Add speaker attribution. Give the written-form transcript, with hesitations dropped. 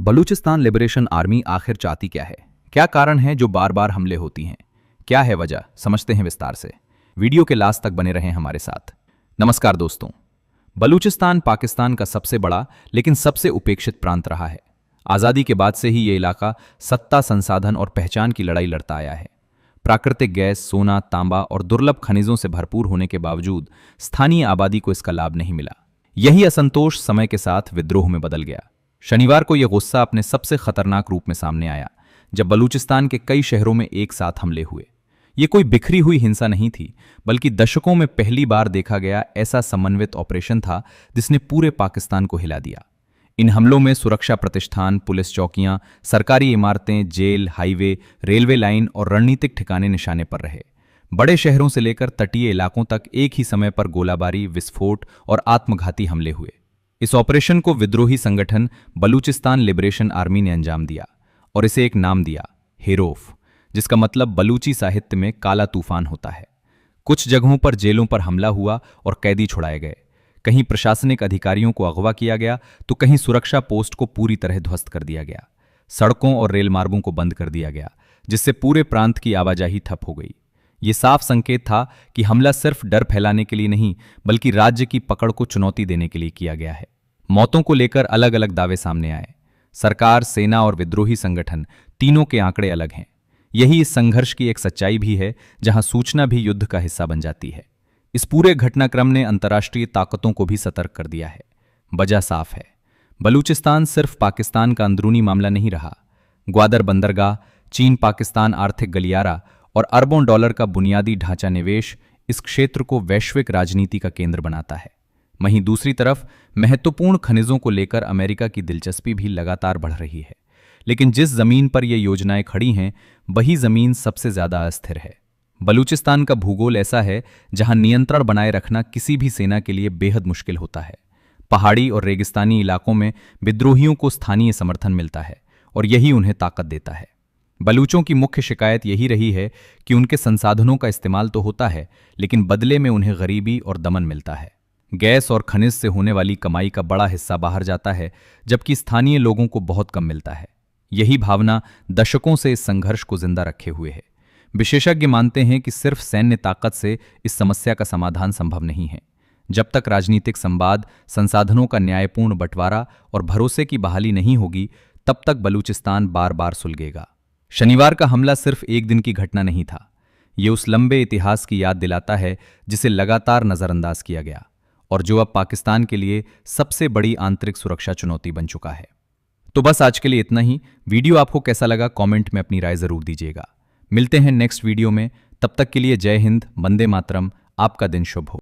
Speaker 1: Balochistan liberation army आखिर चाहती क्या है? क्या कारण है जो बार बार हमले होती हैं? क्या है वजह? समझते हैं विस्तार से। वीडियो के लास्ट तक बने रहें हमारे साथ। नमस्कार दोस्तों। बलूचिस्तान पाकिस्तान का सबसे बड़ा लेकिन सबसे उपेक्षित प्रांत रहा है। आज़ादी के बाद से ही ये इलाका सत्ता, संसाधन और पहचान की लड़ाई लड़ता आया है। प्राकृतिक गैस, सोना, तांबा और दुर्लभ खनिजों से भरपूर होने के बावजूद स्थानीय आबादी को इसका लाभ नहीं मिला। यही असंतोष समय के साथ विद्रोह में बदल गया। शनिवार को यह गुस्सा अपने सबसे खतरनाक रूप में सामने आया जब बलूचिस्तान के कई शहरों में एक साथ हमले हुए। ये कोई बिखरी हुई हिंसा नहीं थी, बल्कि दशकों में पहली बार देखा गया ऐसा समन्वित ऑपरेशन था जिसने पूरे पाकिस्तान को हिला दिया। इन हमलों में सुरक्षा प्रतिष्ठान, पुलिस चौकियां, सरकारी इमारतें, जेल, हाईवे, रेलवे लाइन और रणनीतिक ठिकाने निशाने पर रहे। बड़े शहरों से लेकर तटीय इलाकों तक एक ही समय पर गोलाबारी, विस्फोट और आत्मघाती हमले हुए। इस ऑपरेशन को विद्रोही संगठन बलूचिस्तान लिबरेशन आर्मी ने अंजाम दिया और इसे एक नाम दिया, हेरोफ, जिसका मतलब बलूची साहित्य में काला तूफान होता है। कुछ जगहों पर जेलों पर हमला हुआ और कैदी छुड़ाए गए। कहीं प्रशासनिक अधिकारियों को अगवा किया गया तो कहीं सुरक्षा पोस्ट को पूरी तरह ध्वस्त कर दिया गया। सड़कों और रेलमार्गों को बंद कर दिया गया, जिससे पूरे प्रांत की आवाजाही ठप हो गई। ये साफ संकेत था कि हमला सिर्फ डर फैलाने के लिए नहीं, बल्कि राज्य की पकड़ को चुनौती देने के लिए किया गया है। मौतों को लेकर अलग अलग दावे सामने आए। सरकार, सेना और विद्रोही संगठन तीनों के आंकड़े अलग हैं। यही इस संघर्ष की एक सच्चाई भी है, जहां सूचना भी युद्ध का हिस्सा बन जाती है। इस पूरे घटनाक्रम ने अंतर्राष्ट्रीय ताकतों को भी सतर्क कर दिया है। वजह साफ है, बलूचिस्तान सिर्फ पाकिस्तान का अंदरूनी मामला नहीं रहा। ग्वादर बंदरगाह, चीन पाकिस्तान आर्थिक गलियारा और अरबों डॉलर का बुनियादी ढांचा निवेश इस क्षेत्र को वैश्विक राजनीति का केंद्र बनाता है। वहीं दूसरी तरफ महत्वपूर्ण खनिजों को लेकर अमेरिका की दिलचस्पी भी लगातार बढ़ रही है। लेकिन जिस जमीन पर ये योजनाएं खड़ी हैं, वही जमीन सबसे ज्यादा अस्थिर है। बलूचिस्तान का भूगोल ऐसा है जहां नियंत्रण बनाए रखना किसी भी सेना के लिए बेहद मुश्किल होता है। पहाड़ी और रेगिस्तानी इलाकों में विद्रोहियों को स्थानीय समर्थन मिलता है और यही उन्हें ताकत देता है। बलूचों की मुख्य शिकायत यही रही है कि उनके संसाधनों का इस्तेमाल तो होता है, लेकिन बदले में उन्हें गरीबी और दमन मिलता है। गैस और खनिज से होने वाली कमाई का बड़ा हिस्सा बाहर जाता है, जबकि स्थानीय लोगों को बहुत कम मिलता है। यही भावना दशकों से इस संघर्ष को जिंदा रखे हुए है। विशेषज्ञ मानते हैं कि सिर्फ सैन्य ताकत से इस समस्या का समाधान संभव नहीं है। जब तक राजनीतिक संवाद, संसाधनों का न्यायपूर्ण बंटवारा और भरोसे की बहाली नहीं होगी, तब तक बलूचिस्तान बार बार सुलगेगा। शनिवार का हमला सिर्फ एक दिन की घटना नहीं था। ये उस लंबे इतिहास की याद दिलाता है जिसे लगातार नजरअंदाज किया गया और जो अब पाकिस्तान के लिए सबसे बड़ी आंतरिक सुरक्षा चुनौती बन चुका है। तो बस आज के लिए इतना ही। वीडियो आपको कैसा लगा कमेंट में अपनी राय जरूर दीजिएगा। मिलते हैं नेक्स्ट वीडियो में। तब तक के लिए जय हिंद, वंदे मातरम। आपका दिन शुभ हो।